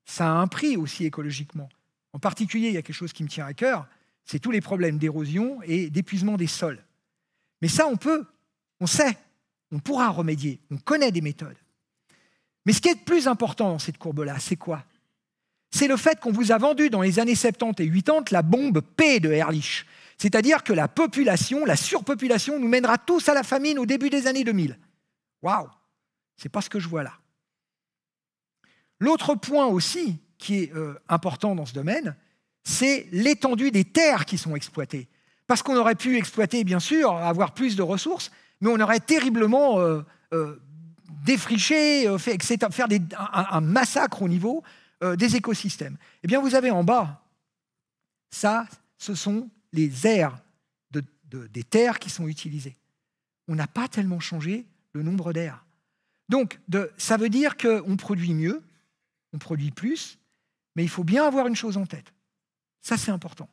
Ça a un prix aussi écologiquement. En particulier, il y a quelque chose qui me tient à cœur, c'est tous les problèmes d'érosion et d'épuisement des sols. Mais ça, on sait, on pourra remédier, on connaît des méthodes. Mais ce qui est le plus important dans cette courbe-là, c'est quoi? C'est le fait qu'on vous a vendu dans les années 70 et 80 la bombe P de Ehrlich. C'est-à-dire que la population, la surpopulation, nous mènera tous à la famine au début des années 2000. Waouh! C'est pas ce que je vois là. L'autre point aussi qui est important dans ce domaine, c'est l'étendue des terres qui sont exploitées. Parce qu'on aurait pu exploiter, bien sûr, avoir plus de ressources, mais on aurait terriblement défriché, faire un massacre au niveau des écosystèmes. Eh bien, vous avez en bas, ça, ce sont les aires des terres qui sont utilisées. On n'a pas tellement changé le nombre d'aires. Donc, ça veut dire qu'on produit mieux, on produit plus, mais il faut bien avoir une chose en tête. Ça, c'est important.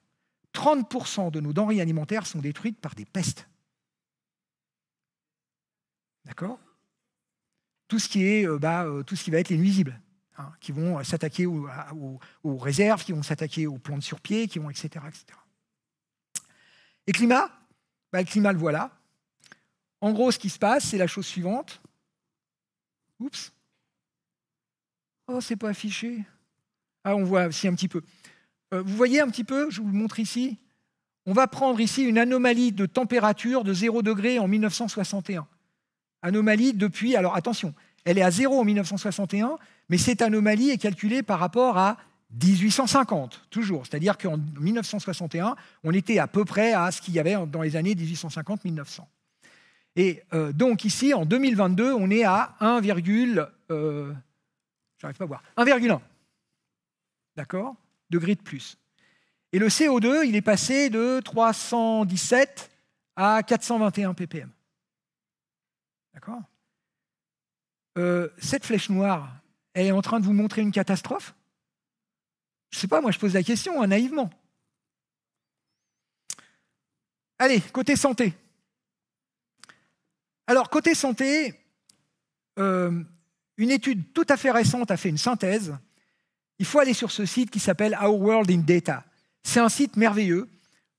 30% de nos denrées alimentaires sont détruites par des pestes. D'accord? Tout ce qui va être les nuisibles, qui vont s'attaquer aux réserves, qui vont s'attaquer aux plantes sur pied, qui vont, etc., etc. Et climat? Le climat, le voilà. En gros, ce qui se passe, c'est la chose suivante. Oups. Oh, c'est pas affiché. Ah, on voit aussi un petit peu. Vous voyez un petit peu, je vous le montre ici. On va prendre ici une anomalie de température de 0 degré en 1961. Anomalie depuis, alors attention, elle est à 0 en 1961, mais cette anomalie est calculée par rapport à 1850, toujours. C'est-à-dire qu'en 1961, on était à peu près à ce qu'il y avait dans les années 1850-1900. Et donc ici, en 2022, on est à 1,1. D'accord, degrés de plus. Et le CO2, il est passé de 317 à 421 ppm. D'accord ? Cette flèche noire, elle est en train de vous montrer une catastrophe ? Je ne sais pas, moi je pose la question, naïvement. Allez, côté santé. Alors, côté santé, une étude tout à fait récente a fait une synthèse. Il faut aller sur ce site qui s'appelle Our World in Data. C'est un site merveilleux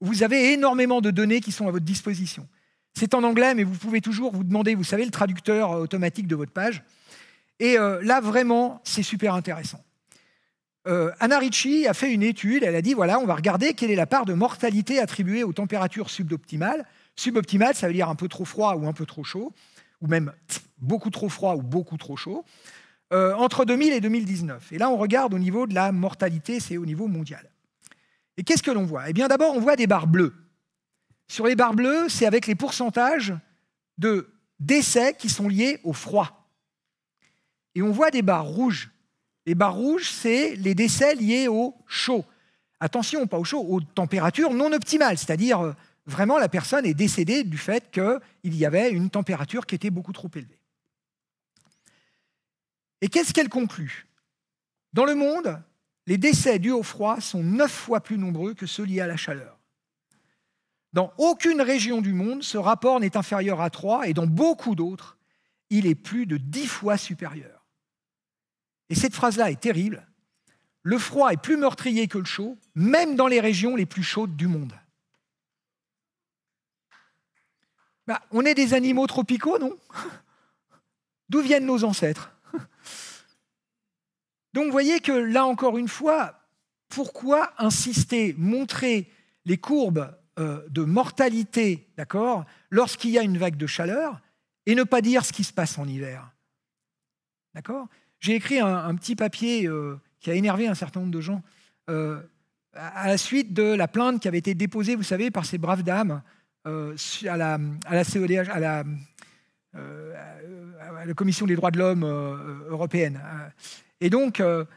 où vous avez énormément de données qui sont à votre disposition. C'est en anglais, mais vous pouvez toujours vous demander, vous savez, le traducteur automatique de votre page. Et là, vraiment, c'est super intéressant. Anna Ricci a fait une étude, elle a dit, voilà, on va regarder quelle est la part de mortalité attribuée aux températures suboptimales. Suboptimale, ça veut dire un peu trop froid ou un peu trop chaud, ou même beaucoup trop froid ou beaucoup trop chaud, entre 2000 et 2019. Et là, on regarde au niveau de la mortalité, c'est au niveau mondial. Et qu'est-ce que l'on voit ? Eh bien, d'abord, on voit des barres bleues. Sur les barres bleues, c'est avec les pourcentages de décès qui sont liés au froid. Et on voit des barres rouges. Les barres rouges, c'est les décès liés au chaud. Attention, pas au chaud, aux températures non optimales, c'est-à-dire vraiment la personne est décédée du fait qu'il y avait une température qui était beaucoup trop élevée. Et qu'est-ce qu'elle conclut ? Dans le monde, les décès dus au froid sont 9 fois plus nombreux que ceux liés à la chaleur. Dans aucune région du monde, ce rapport n'est inférieur à 3, et dans beaucoup d'autres, il est plus de 10 fois supérieur. Et cette phrase-là est terrible. Le froid est plus meurtrier que le chaud, même dans les régions les plus chaudes du monde. On est des animaux tropicaux, non ? D'où viennent nos ancêtres ? Donc vous voyez que là encore une fois, pourquoi insister, montrer les courbes de mortalité, d'accord, lorsqu'il y a une vague de chaleur, et ne pas dire ce qui se passe en hiver. D'accord ? J'ai écrit un petit papier qui a énervé un certain nombre de gens à la suite de la plainte qui avait été déposée, vous savez, par ces braves dames à la CEDH, à la Commission des droits de l'homme européenne. Et donc, elles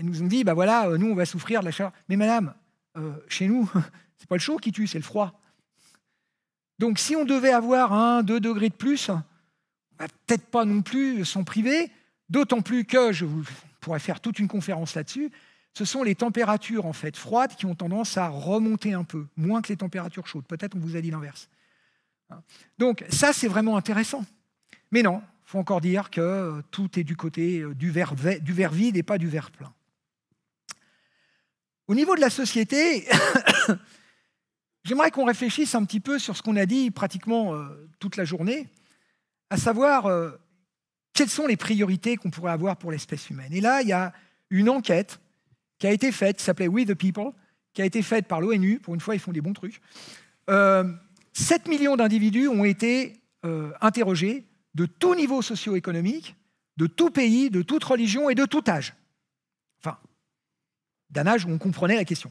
nous ont dit, bah voilà, nous, on va souffrir de la chaleur. Mais madame, chez nous, c'est pas le chaud qui tue, c'est le froid. Donc, si on devait avoir 1-2 degrés de plus, peut-être pas non plus s'en priver, d'autant plus que, je pourrais faire toute une conférence là-dessus, ce sont les températures en fait froides qui ont tendance à remonter un peu, moins que les températures chaudes. Peut-être on vous a dit l'inverse. Donc ça, c'est vraiment intéressant. Mais non, il faut encore dire que tout est du côté du verre vide et pas du verre plein. Au niveau de la société, j'aimerais qu'on réfléchisse un petit peu sur ce qu'on a dit pratiquement toute la journée, à savoir quelles sont les priorités qu'on pourrait avoir pour l'espèce humaine. Et là, il y a une enquête qui a été faite, qui s'appelait We the People, qui a été faite par l'ONU. Pour une fois, ils font des bons trucs. 7 millions d'individus ont été interrogés de tout niveau socio-économique, de tout pays, de toute religion et de tout âge. Enfin, d'un âge où on comprenait la question.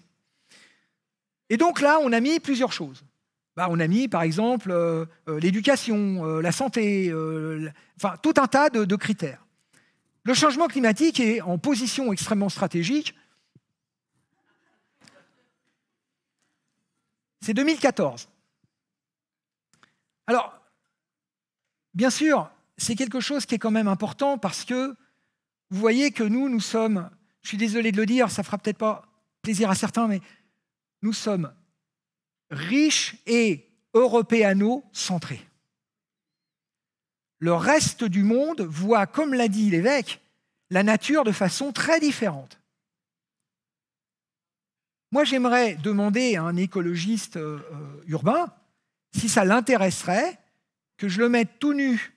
Et donc là, on a mis plusieurs choses. On a mis, par exemple, l'éducation, la santé, enfin, tout un tas de critères. Le changement climatique est en position extrêmement stratégique. C'est 2014. Alors, bien sûr, c'est quelque chose qui est quand même important parce que vous voyez que nous sommes, je suis désolé de le dire, ça ne fera peut-être pas plaisir à certains, mais nous sommes riches et européano-centrés. Le reste du monde voit, comme l'a dit l'évêque, la nature de façon très différente. Moi, j'aimerais demander à un écologiste urbain si ça l'intéresserait que je le mette tout nu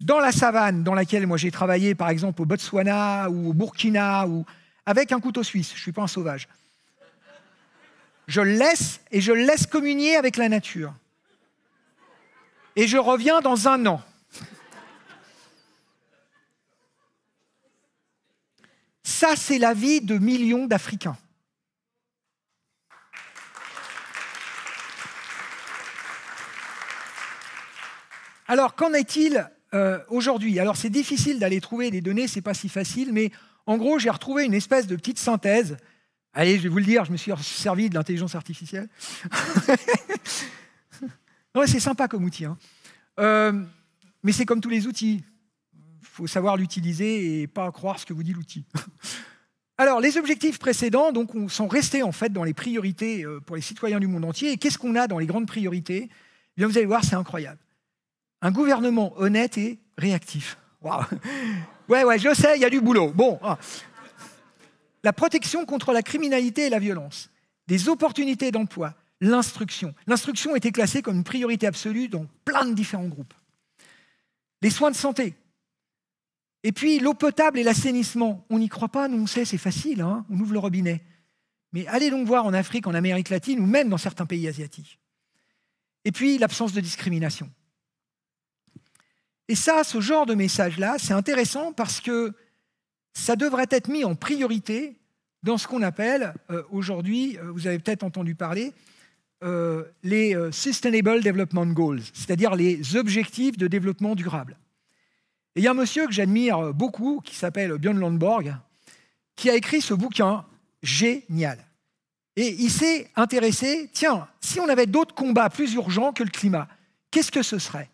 dans la savane dans laquelle moi j'ai travaillé, par exemple au Botswana ou au Burkina, ou avec un couteau suisse. Je ne suis pas un sauvage. Je le laisse et je le laisse communier avec la nature. Et je reviens dans 1 an. Ça, c'est la vie de millions d'Africains. Alors, qu'en est-il aujourd'hui? Alors, c'est difficile d'aller trouver des données, c'est pas si facile, mais en gros, j'ai retrouvé une espèce de petite synthèse. Allez, je vais vous le dire, je me suis servi de l'intelligence artificielle. Non, c'est sympa comme outil, hein. Mais c'est comme tous les outils. Il faut savoir l'utiliser et pas croire ce que vous dit l'outil. Alors, les objectifs précédents donc, sont restés en fait dans les priorités pour les citoyens du monde entier. Et qu'est-ce qu'on a dans les grandes priorités? Eh bien, vous allez voir, c'est incroyable. Un gouvernement honnête et réactif. Waouh. Ouais, je sais, il y a du boulot. Bon. La protection contre la criminalité et la violence, des opportunités d'emploi, l'instruction. L'instruction était classée comme une priorité absolue dans plein de différents groupes. Les soins de santé. Et puis l'eau potable et l'assainissement. On n'y croit pas, nous on sait, c'est facile, hein, on ouvre le robinet. Mais allez donc voir en Afrique, en Amérique latine ou même dans certains pays asiatiques. Et puis l'absence de discrimination. Et ça, ce genre de message-là, c'est intéressant parce que ça devrait être mis en priorité dans ce qu'on appelle aujourd'hui, vous avez peut-être entendu parler, les Sustainable Development Goals, c'est-à-dire les objectifs de développement durable. Et il y a un monsieur que j'admire beaucoup, qui s'appelle Björn Lomborg, qui a écrit ce bouquin génial. Et il s'est intéressé, tiens, si on avait d'autres combats plus urgents que le climat, qu'est-ce que ce serait?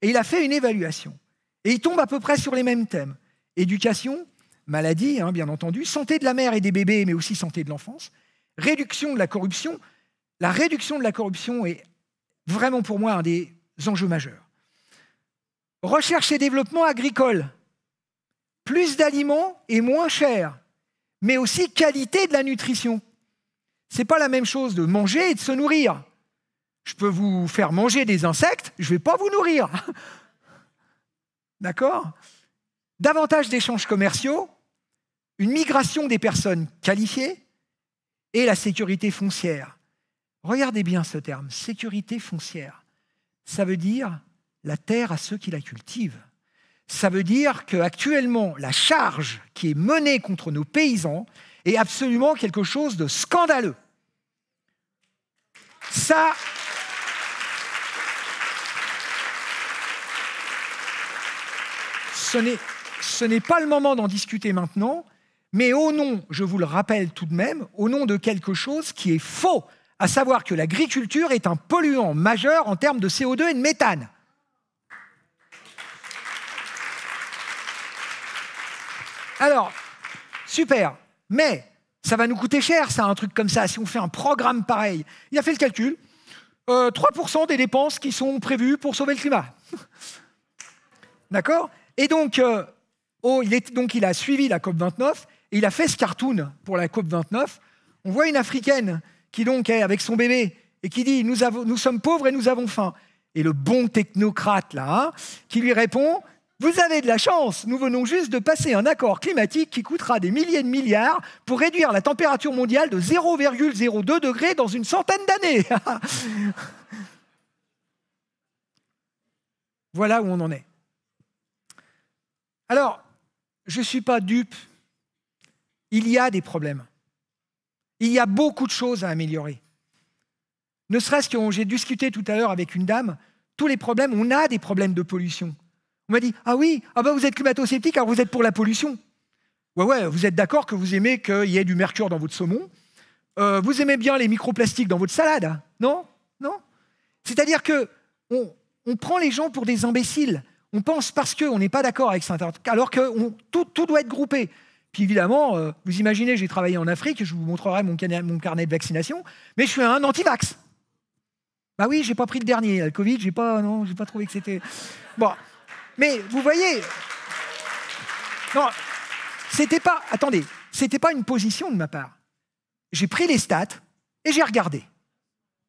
Et il a fait une évaluation. Et il tombe à peu près sur les mêmes thèmes. Éducation, maladie, hein, bien entendu, santé de la mère et des bébés, mais aussi santé de l'enfance, réduction de la corruption. La réduction de la corruption est vraiment pour moi un des enjeux majeurs. Recherche et développement agricole. Plus d'aliments et moins cher, mais aussi qualité de la nutrition. Ce n'est pas la même chose de manger et de se nourrir. Je peux vous faire manger des insectes, je ne vais pas vous nourrir. D'accord? Davantage d'échanges commerciaux, une migration des personnes qualifiées et la sécurité foncière. Regardez bien ce terme, sécurité foncière. Ça veut dire la terre à ceux qui la cultivent. Ça veut dire qu'actuellement, la charge qui est menée contre nos paysans est absolument quelque chose de scandaleux. Ça... Ce n'est pas le moment d'en discuter maintenant, mais au nom, je vous le rappelle tout de même, au nom de quelque chose qui est faux, à savoir que l'agriculture est un polluant majeur en termes de CO2 et de méthane. Alors, super, mais ça va nous coûter cher, ça, un truc comme ça, si on fait un programme pareil. Il a fait le calcul, 3% des dépenses qui sont prévues pour sauver le climat. D'accord ? Et donc, il a suivi la COP29 et il a fait ce cartoon pour la COP29. On voit une Africaine qui donc est avec son bébé et qui dit « Nous sommes pauvres et nous avons faim ». Et le bon technocrate, là, qui lui répond « Vous avez de la chance, nous venons juste de passer un accord climatique qui coûtera des milliers de milliards pour réduire la température mondiale de 0,02 degrés dans une centaine d'années. » Voilà où on en est. Alors, je ne suis pas dupe. Il y a des problèmes. Il y a beaucoup de choses à améliorer. Ne serait-ce que, j'ai discuté tout à l'heure avec une dame, tous les problèmes, on a des problèmes de pollution. On m'a dit, ah oui, vous êtes climato-sceptique, alors vous êtes pour la pollution. Ouais, vous êtes d'accord que vous aimez qu'il y ait du mercure dans votre saumon. Vous aimez bien les microplastiques dans votre salade, non? C'est-à-dire qu'on prend les gens pour des imbéciles. On pense parce qu'on n'est pas d'accord avec ça, alors que tout doit être groupé. Puis évidemment, vous imaginez, j'ai travaillé en Afrique, je vous montrerai mon carnet de vaccination, mais je suis un anti-vax. Bah oui, j'ai pas pris le dernier, le Covid, j'ai pas trouvé que c'était... Bon, mais vous voyez... Non, c'était pas une position de ma part. J'ai pris les stats et j'ai regardé.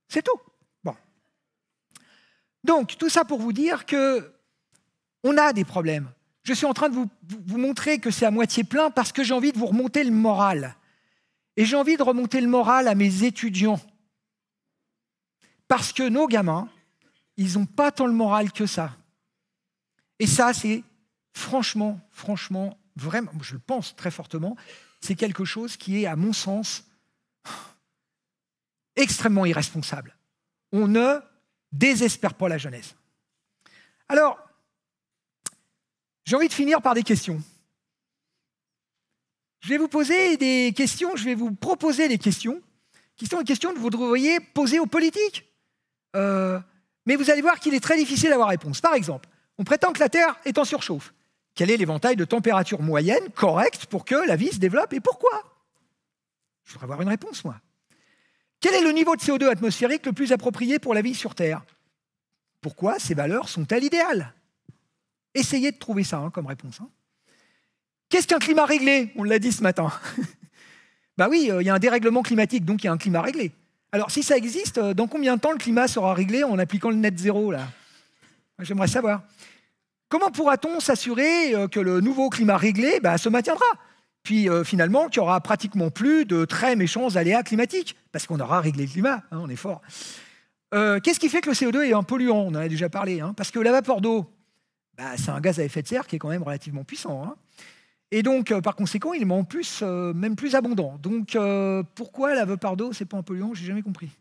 C'est tout. Bon. Donc, tout ça pour vous dire que on a des problèmes. Je suis en train de vous montrer que c'est à moitié plein parce que j'ai envie de vous remonter le moral. Et j'ai envie de remonter le moral à mes étudiants. Parce que nos gamins, ils n'ont pas tant le moral que ça. Et ça, c'est franchement, vraiment, je le pense très fortement, c'est quelque chose qui est, à mon sens, extrêmement irresponsable. On ne désespère pas la jeunesse. Alors, j'ai envie de finir par des questions. Je vais vous poser des questions, je vais vous proposer des questions qui sont des questions que vous devriez poser aux politiques. Mais vous allez voir qu'il est très difficile d'avoir réponse. Par exemple, on prétend que la Terre est en surchauffe. Quel est l'éventail de température moyenne correcte pour que la vie se développe et pourquoi? Je voudrais avoir une réponse, moi. Quel est le niveau de CO2 atmosphérique le plus approprié pour la vie sur Terre? Pourquoi ces valeurs sont-elles idéales? Essayez de trouver ça comme réponse. Qu'est-ce qu'un climat réglé? On l'a dit ce matin. Ben oui, il y a un dérèglement climatique, donc il y a un climat réglé. Alors, si ça existe, dans combien de temps le climat sera réglé en appliquant le net zéro là? J'aimerais savoir. Comment pourra-t-on s'assurer que le nouveau climat réglé se maintiendra? Puis finalement, qu'il n'y aura pratiquement plus de très méchants aléas climatiques, parce qu'on aura réglé le climat, on est fort. Qu'est-ce qui fait que le CO2 est un polluant? On en a déjà parlé, parce que la vapeur d'eau, c'est un gaz à effet de serre qui est quand même relativement puissant. Et donc, par conséquent, il est en plus, même plus abondant. Donc, pourquoi la vapeur d'eau, c'est pas un polluant? J'ai jamais compris.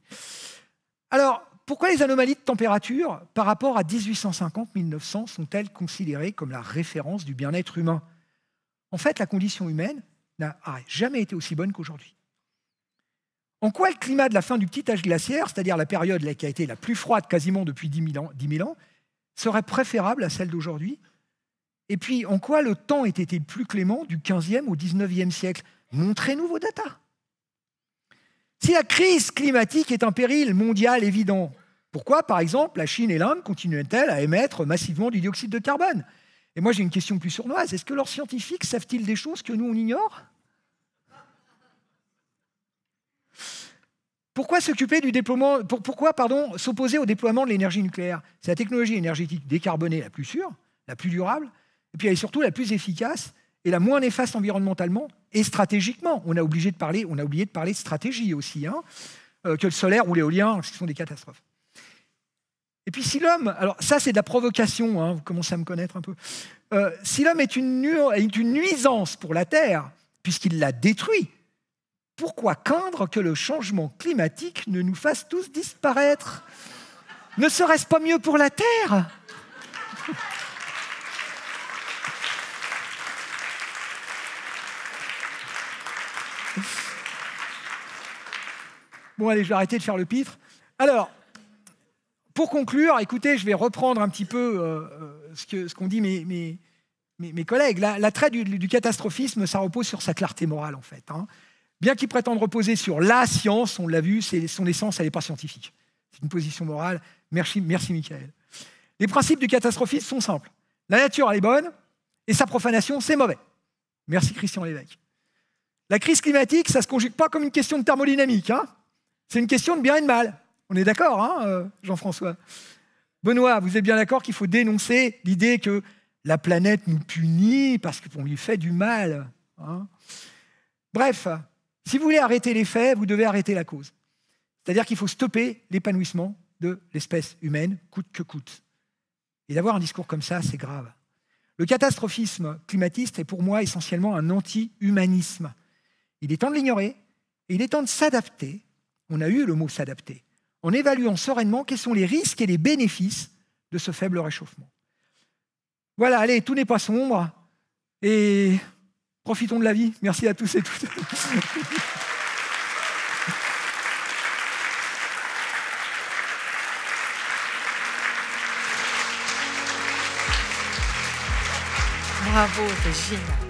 Alors, pourquoi les anomalies de température par rapport à 1850-1900 sont-elles considérées comme la référence du bien-être humain? En fait, la condition humaine n'a jamais été aussi bonne qu'aujourd'hui. En quoi le climat de la fin du petit âge glaciaire, c'est-à-dire la période qui a été la plus froide quasiment depuis 10 000 ans, serait préférable à celle d'aujourd'hui? Et puis, en quoi le temps était-il plus clément du 15e au 19e siècle? Montrez-nous vos datas. Si la crise climatique est un péril mondial évident, pourquoi, par exemple, la Chine et l'Inde continuent-elles à émettre massivement du dioxyde de carbone? Et moi, j'ai une question plus sournoise. Est-ce que leurs scientifiques savent-ils des choses que nous, on ignore? Pourquoi s'opposer au déploiement de l'énergie nucléaire? C'est la technologie énergétique décarbonée la plus sûre, la plus durable, et puis elle est surtout la plus efficace et la moins néfaste environnementalement et stratégiquement. On a oublié de parler de stratégie aussi, que le solaire ou l'éolien, ce sont des catastrophes. Et puis si l'homme, alors ça c'est de la provocation, vous commencez à me connaître un peu, si l'homme est une nuisance pour la Terre, puisqu'il la détruit, pourquoi craindre que le changement climatique ne nous fasse tous disparaître? Ne serait-ce pas mieux pour la Terre? Bon, allez, je vais arrêter de faire le pitre. Alors, pour conclure, écoutez, je vais reprendre un petit peu ce qu'ont dit mes collègues. L'attrait du catastrophisme, ça repose sur sa clarté morale, en fait. Bien qu'il prétende reposer sur la science, on l'a vu, son essence, elle n'est pas scientifique. C'est une position morale. Merci, Michael. Les principes du catastrophisme sont simples. La nature, elle est bonne, et sa profanation, c'est mauvais. Merci, Christian Lévesque. La crise climatique, ça ne se conjugue pas comme une question de thermodynamique. C'est une question de bien et de mal. On est d'accord, Jean-François? Benoît, vous êtes bien d'accord qu'il faut dénoncer l'idée que la planète nous punit parce qu'on lui fait du mal. Bref, si vous voulez arrêter les faits, vous devez arrêter la cause. C'est-à-dire qu'il faut stopper l'épanouissement de l'espèce humaine, coûte que coûte. Et d'avoir un discours comme ça, c'est grave. Le catastrophisme climatiste est pour moi essentiellement un anti-humanisme. Il est temps de l'ignorer et il est temps de s'adapter. On a eu le mot « s'adapter » en évaluant sereinement quels sont les risques et les bénéfices de ce faible réchauffement. Voilà, allez, tout n'est pas sombre et profitons de la vie. Merci à tous et toutes. Bravo, c'est génial.